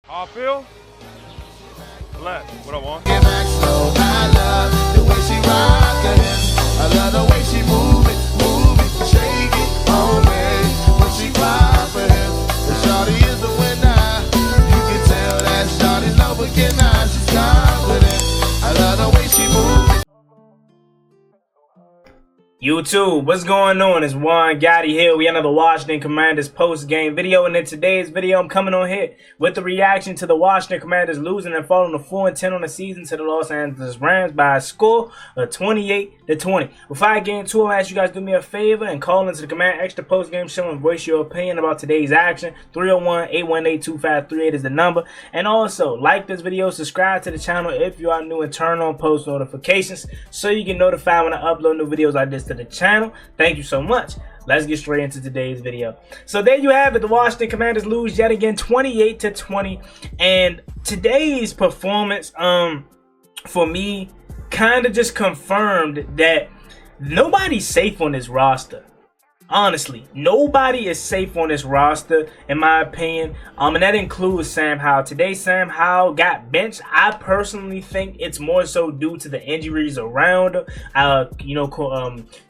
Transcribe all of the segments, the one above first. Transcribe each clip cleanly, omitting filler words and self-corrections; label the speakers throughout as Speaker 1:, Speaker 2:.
Speaker 1: How I feel? Relax. What I want?
Speaker 2: I love the way she rock it. I love the way she move it, shake it on me. When she cry for him, the shawty is the winner. You can tell that shawty's no beginner. She's confident. I love the way she move it.
Speaker 3: YouTube, what's going on? It's Gotti here. We another Washington Commanders post-game video, and in today's video, I'm coming on here with the reaction to the Washington Commanders losing and falling to 4-10 on the season to the Los Angeles Rams by a score of 28-20. Before I get into it, I ask you guys do me a favor and call into the Command Extra post-game show and voice your opinion about today's action. 301-818-2538 is the number, and also like this video, subscribe to the channel if you are new, and turn on post notifications so you get notified when I upload new videos like this to the channel. Thank you so much. Let's get straight into today's video. So there you have it. The Washington Commanders lose yet again 28-20, and today's performance for me kind of just confirmed that nobody's safe on this roster. Honestly, nobody is safe on this roster, in my opinion, and that includes Sam Howell. Today, Sam Howell got benched. I personally think it's more so due to the injuries around him.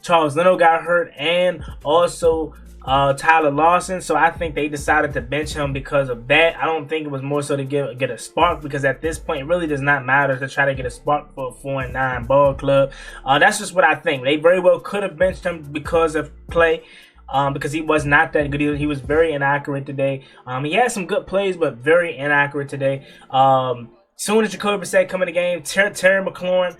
Speaker 3: Charles Leno got hurt, and also Tyler Lawson. So I think they decided to bench him because of that. I don't think it was more so to get a spark, because at this point it really does not matter to try to get a spark for a 4-9 ball club. That's just what I think. They very well could have benched him because of play. Because he was not that good. He was very inaccurate today. He had some good plays, but very inaccurate today. Soon as Jacoby Brissett come in the game, Terry McLaurin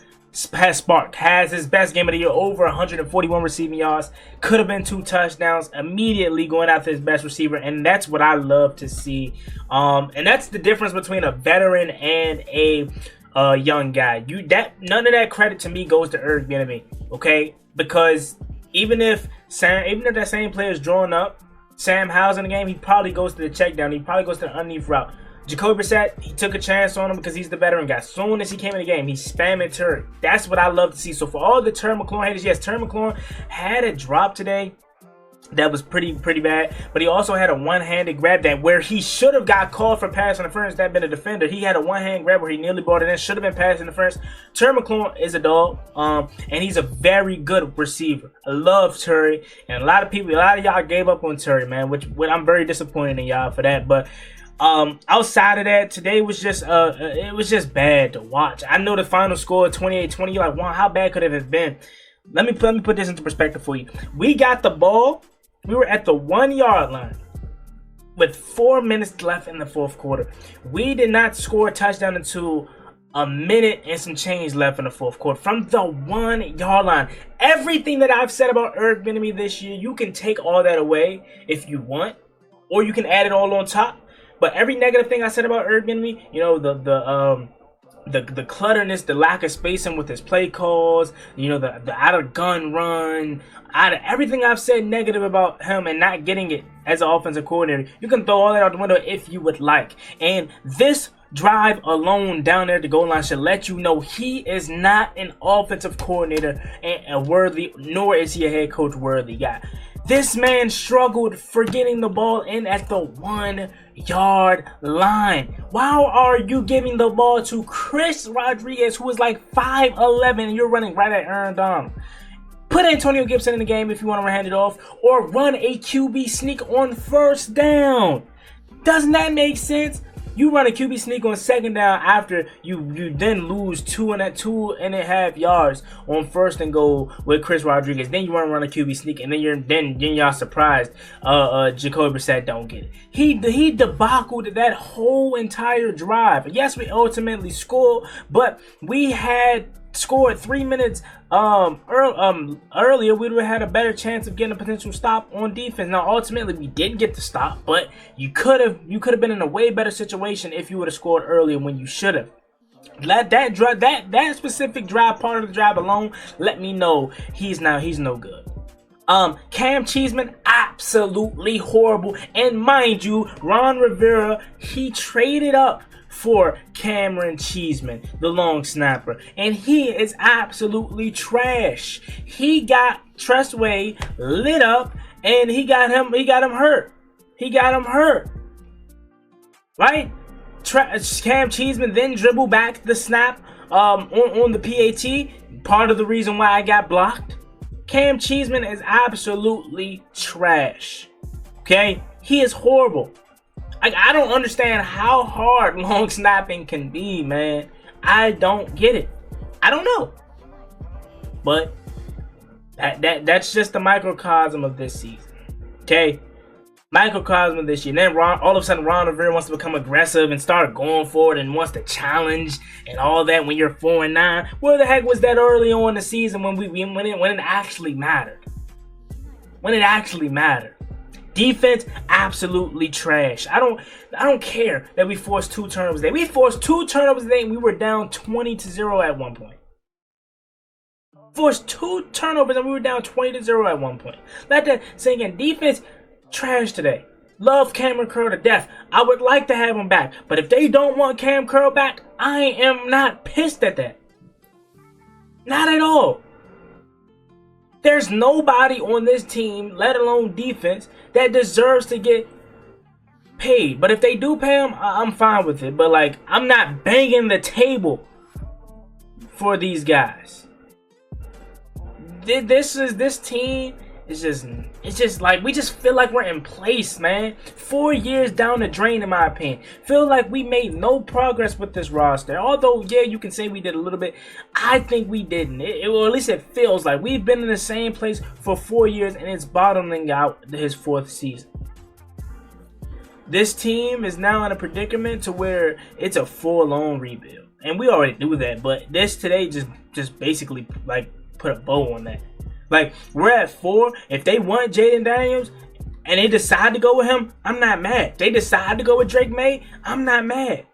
Speaker 3: has his best game of the year, over 141 receiving yards, could have been 2 touchdowns, immediately going after his best receiver, and that's what I love to see. And that's the difference between a veteran and a young guy. None of that credit to me goes to Eric Bieniemy, okay? Because even if that same player is drawing up, Sam Howell's in the game, he probably goes to the check down. He probably goes to the underneath route. Jacoby Brissett, he took a chance on him because he's the veteran guy. As soon as he came in the game, he spamming Terry. That's what I love to see. So for all the Terry McLaurin haters, yes, Terry McLaurin had a drop today that was pretty bad, but he also had a one-handed grab that where he should have got called for pass interference. That been a defender. He had a one-hand grab where he nearly brought it in. Should have been pass interference. Terry McLaurin is a dog, and he's a very good receiver. I love Terry, and a lot of y'all gave up on Terry, man, which I'm very disappointed in y'all for that. But outside of that, today was just it was just bad to watch. I know the final score 28-20. You're like, wow, how bad could it have been? Let me put this into perspective for you. We got the ball. We were at the 1-yard line with 4 minutes left in the fourth quarter. We did not score a touchdown until a minute and some change left in the fourth quarter from the 1-yard line. Everything that I've said about Eric Bieniemy this year, you can take all that away if you want, or you can add it all on top. But every negative thing I said about Eric Bieniemy, you know, the clutterness, the lack of spacing with his play calls, you know, the out of gun run, out of everything I've said negative about him and not getting it as an offensive coordinator, you can throw all that out the window if you would like. And this drive alone down there at the goal line should let you know he is not an offensive coordinator and worthy, nor is he a head coach worthy guy. This man struggled for getting the ball in at the 1-yard line. Why are you giving the ball to Chris Rodriguez, who is like 5'11", and you're running right at Aaron Donald? Put Antonio Gibson in the game if you want to hand it off, or run a QB sneak on first down. Doesn't that make sense? You run a QB sneak on second down after you then lose 2.5 yards on first and goal with Chris Rodriguez. Then you want to run a QB sneak, and then y'all surprised Jacoby Brissett don't get it. He debacled that whole entire drive. Yes, we ultimately scored, but we had scored 3 minutes earlier, we would have had a better chance of getting a potential stop on defense. Now, ultimately, we didn't get the stop, but you could have been in a way better situation if you would have scored earlier when you should have. That specific drive, part of the drive alone, let me know he's no good. Cam Cheeseman, absolutely horrible. And mind you, Ron Rivera, he traded up for Cameron Cheeseman, the long snapper, and he is absolutely trash. He got Tressway lit up, and he got him hurt. Right? Cam Cheeseman then dribbled back the snap on the PAT. Part of the reason why I got blocked. Cam Cheeseman is absolutely trash. Okay? He is horrible. I don't understand how hard long snapping can be, man. I don't get it. I don't know. But that's just the microcosm of this season. Okay? Microcosm of this year. And then all of a sudden Ron Rivera wants to become aggressive and start going forward and wants to challenge and all that when you're 4-9. Where the heck was that early on in the season when it actually mattered? When it actually mattered. Defense, absolutely trash. I don't care that we forced 2 turnovers today. We forced 2 turnovers today and we were down 20-0 at one point. Forced 2 turnovers and we were down 20-0 at one point. Let that sink in. Defense, trash today. Love Cameron Curl to death. I would like to have him back. But if they don't want Cam Curl back, I am not pissed at that. Not at all. There's nobody on this team, let alone defense, that deserves to get paid. But if they do pay him, I'm fine with it. But like, I'm not banging the table for these guys. This team is just like, we just feel like we're in place, man. 4 years down the drain, in my opinion. Feel like we made no progress with this roster. Although, yeah, you can say we did a little bit. I think we didn't. Or at least it feels like we've been in the same place for 4 years, and it's bottoming out his 4th season. This team is now in a predicament to where it's a full-on rebuild, and we already knew that. But this today just basically like put a bow on that. Like, we're at 4. If they want Jaden Daniels and they decide to go with him, I'm not mad. They decide to go with Drake May, I'm not mad.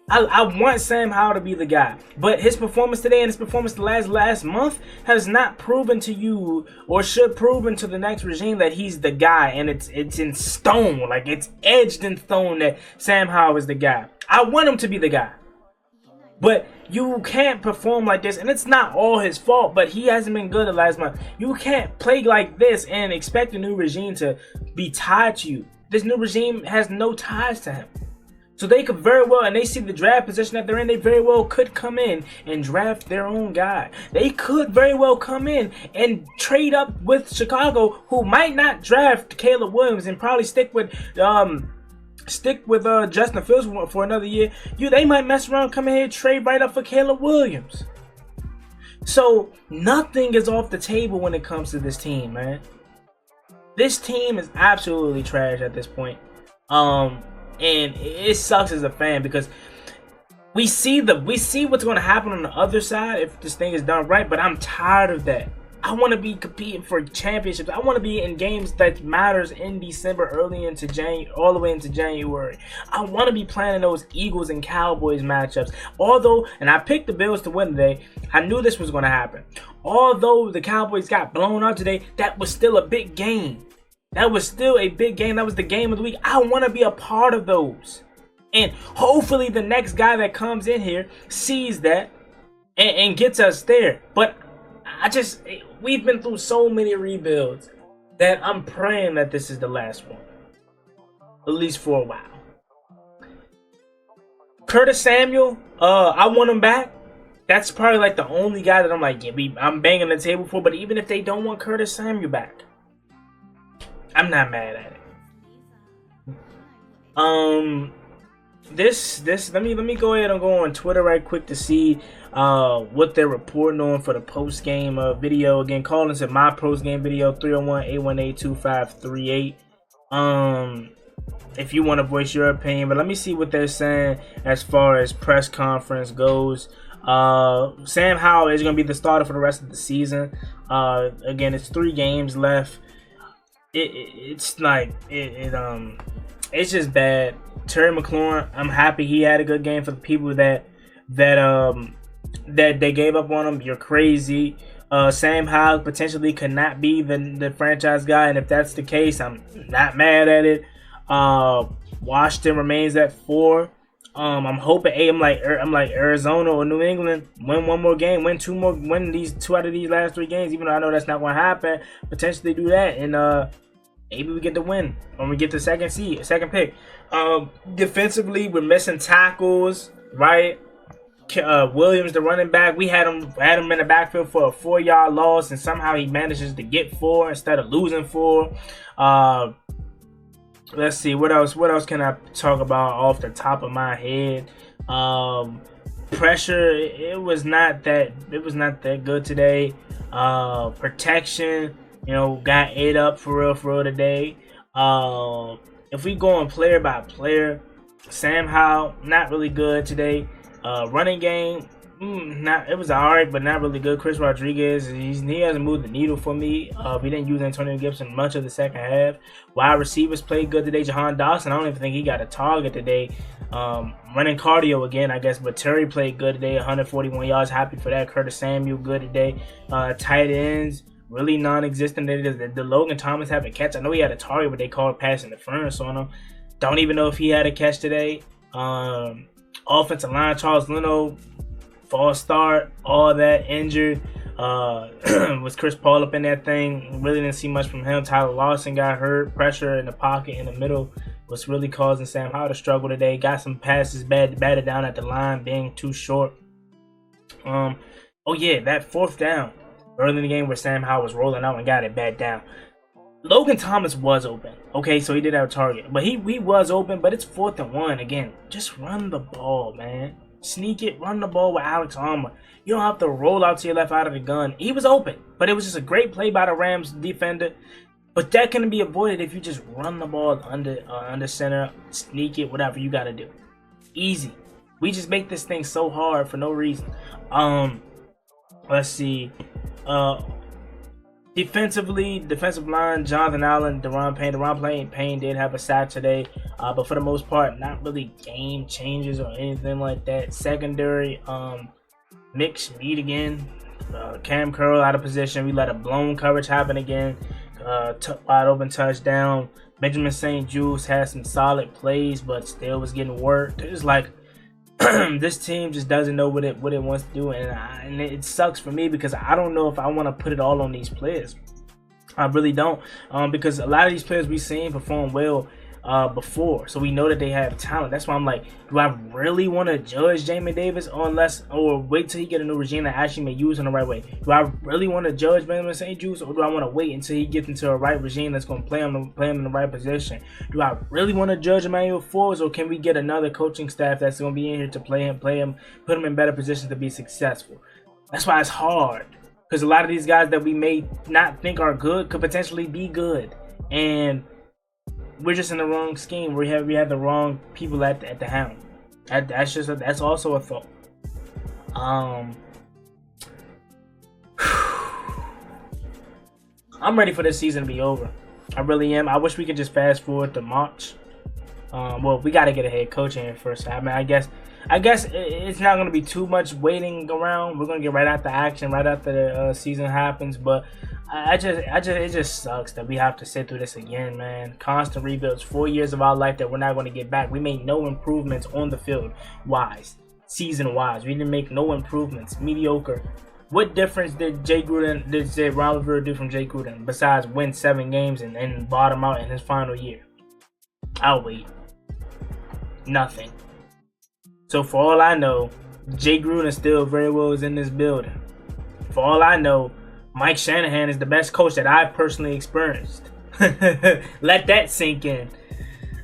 Speaker 3: I want Sam Howell to be the guy. But his performance today and his performance the last month has not proven to you, or should prove to the next regime, that he's the guy. And it's in stone. Like, it's edged in stone that Sam Howell is the guy. I want him to be the guy. But you can't perform like this, and it's not all his fault, but he hasn't been good the last month. You can't play like this and expect a new regime to be tied to you. This new regime has no ties to him. So they could very well, and they see the draft position that they're in, they very well could come in and draft their own guy. They could very well come in and trade up with Chicago, who might not draft Caleb Williams and probably stick with Justin Fields for another year. They might mess around, come in here, trade right up for Caleb Williams. So nothing is off the table when it comes to this team, man. This team is absolutely trash at this point. And it sucks as a fan because we see what's going to happen on the other side if this thing is done right. But I'm tired of that. I want to be competing for championships. I want to be in games that matters in December, early into January, all the way into January. I want to be playing in those Eagles and Cowboys matchups. Although, and I picked the Bills to win today, I knew this was going to happen. Although the Cowboys got blown out today, that was still a big game. That was still a big game. That was the game of the week. I want to be a part of those. And hopefully the next guy that comes in here sees that and gets us there. But we've been through so many rebuilds that I'm praying that this is the last one. At least for a while. Curtis Samuel, I want him back. That's probably like the only guy that I'm like, yeah, I'm banging the table for. But even if they don't want Curtis Samuel back, I'm not mad at it. Let me go ahead and go on Twitter right quick to see what they're reporting on for the post game video. Again, call us at my post game video 301-818-2538. If you want to voice your opinion, but let me see what they're saying as far as press conference goes. Sam Howell is going to be the starter for the rest of the season. Again, it's 3 games left. It's just bad. Terry McLaurin, I'm happy he had a good game. For the people that they gave up on him, you're crazy. Sam Howell potentially could not be the franchise guy, and if that's the case, I'm not mad at it. Washington remains at 4. I'm hoping I'm like Arizona or New England, win 1 more game, win 2 more, win these 2 out of these last 3 games. Even though I know that's not going to happen, potentially do that, and maybe we get the win when we get the second pick. Defensively, we're missing tackles, right? Williams, the running back, we had him in the backfield for a 4-yard loss, and somehow he manages to get 4 instead of losing 4. Let's see, what else can I talk about off the top of my head? Pressure, it was not that good today. Protection, got ate up for real today. If we go on player by player, Sam Howell, not really good today. Running game, it was alright, but not really good. Chris Rodriguez, he hasn't moved the needle for me. We didn't use Antonio Gibson much of the second half. Wide receivers played good today. Jahan Dawson, I don't even think he got a target today. Running cardio again, I guess, but Terry played good today, 141 yards. Happy for that. Curtis Samuel good today. Tight ends, really non-existent. The Logan Thomas had a catch. I know he had a target, but they called pass interference on him. Don't even know if he had a catch today. Offensive line, Charles Leno, false start, all that, injured. Was Chris Paul up in that thing? Really didn't see much from him. Tyler Lawson got hurt. Pressure in the pocket in the middle was really causing Sam Howell to struggle today. Got some passes batted down at the line, being too short. Oh yeah, that 4th down early in the game where Sam Howell was rolling out and got it batted down. Logan Thomas was open. Okay, so he did have a target. But he was open, but it's 4th and 1. Again, just run the ball, man. Sneak it, run the ball with Alex Armour. You don't have to roll out to your left out of the gun. He was open, but it was just a great play by the Rams defender. But that can be avoided if you just run the ball under center, sneak it, whatever you got to do. Easy. We just make this thing so hard for no reason. Let's see. Defensively, defensive line, Jonathan Allen, Deron Payne did have a sack today, but for the most part, not really game changes or anything like that. Secondary, Mick Schmid again, Cam Curl out of position. We let a blown coverage happen again. Wide open touchdown. Benjamin St. Juice had some solid plays, but still was getting worked. It's like this team just doesn't know what it wants to do, and it sucks for me because I don't know if I want to put it all on these players. I really don't, because a lot of these players we've seen perform well before, so we know that they have talent. That's why I'm like, do I really want to judge Jamin Davis or wait till he get a new regime that actually may use him the right way? Do I really want to judge Benjamin St. Juice, or do I want to wait until he gets into a right regime that's going to play him in the right position? Do I really want to judge Emmanuel Forbes, or can we get another coaching staff that's going to be in here to play him, put him in better positions to be successful? That's why it's hard, because a lot of these guys that we may not think are good could potentially be good, and we're just in the wrong scheme. We have the wrong people at the helm. That's also a thought. I'm ready for this season to be over. I really am. I wish we could just fast forward to March. Well, we got to get a head coach in first. I mean, I guess it's not going to be too much waiting around. We're going to get right after action, right after the season happens. But it just sucks that we have to sit through this again, man. Constant rebuilds, 4 years of our life that we're not going to get back. We made no improvements on the field wise, season wise. We didn't make no improvements. Mediocre. What difference did Ron Rivera do from Jay Gruden besides win 7 games and bottom out in his final year? I'll wait. Nothing. So for all I know, Jay Gruden still very well is in this building. For all I know, Mike Shanahan is the best coach that I've personally experienced. Let that sink in.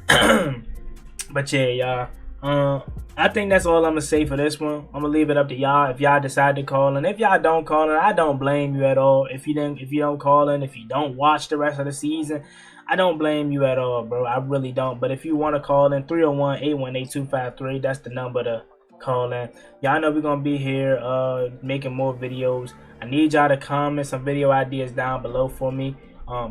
Speaker 3: But yeah, y'all. I think that's all I'm gonna say for this one. I'm gonna leave it up to y'all if y'all decide to call in. If y'all don't call in, I don't blame you at all. If you don't call in, if you don't watch the rest of the season, I don't blame you at all, bro. I really don't. But if you want to call in, 301-818-253, that's the number to call in. Y'all know we're going to be here making more videos. I need y'all to comment some video ideas down below for me,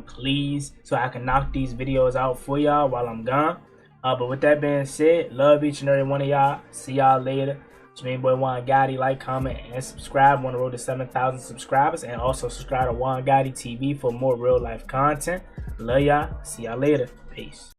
Speaker 3: please, so I can knock these videos out for y'all while I'm gone. But with that being said, love each and every one of y'all. See y'all later. It's me, boy Juan Gotti. Like, comment, and subscribe. On the road to 7,000 subscribers. And also subscribe to Juan Gotti TV for more real life content. Love y'all. See y'all later. Peace.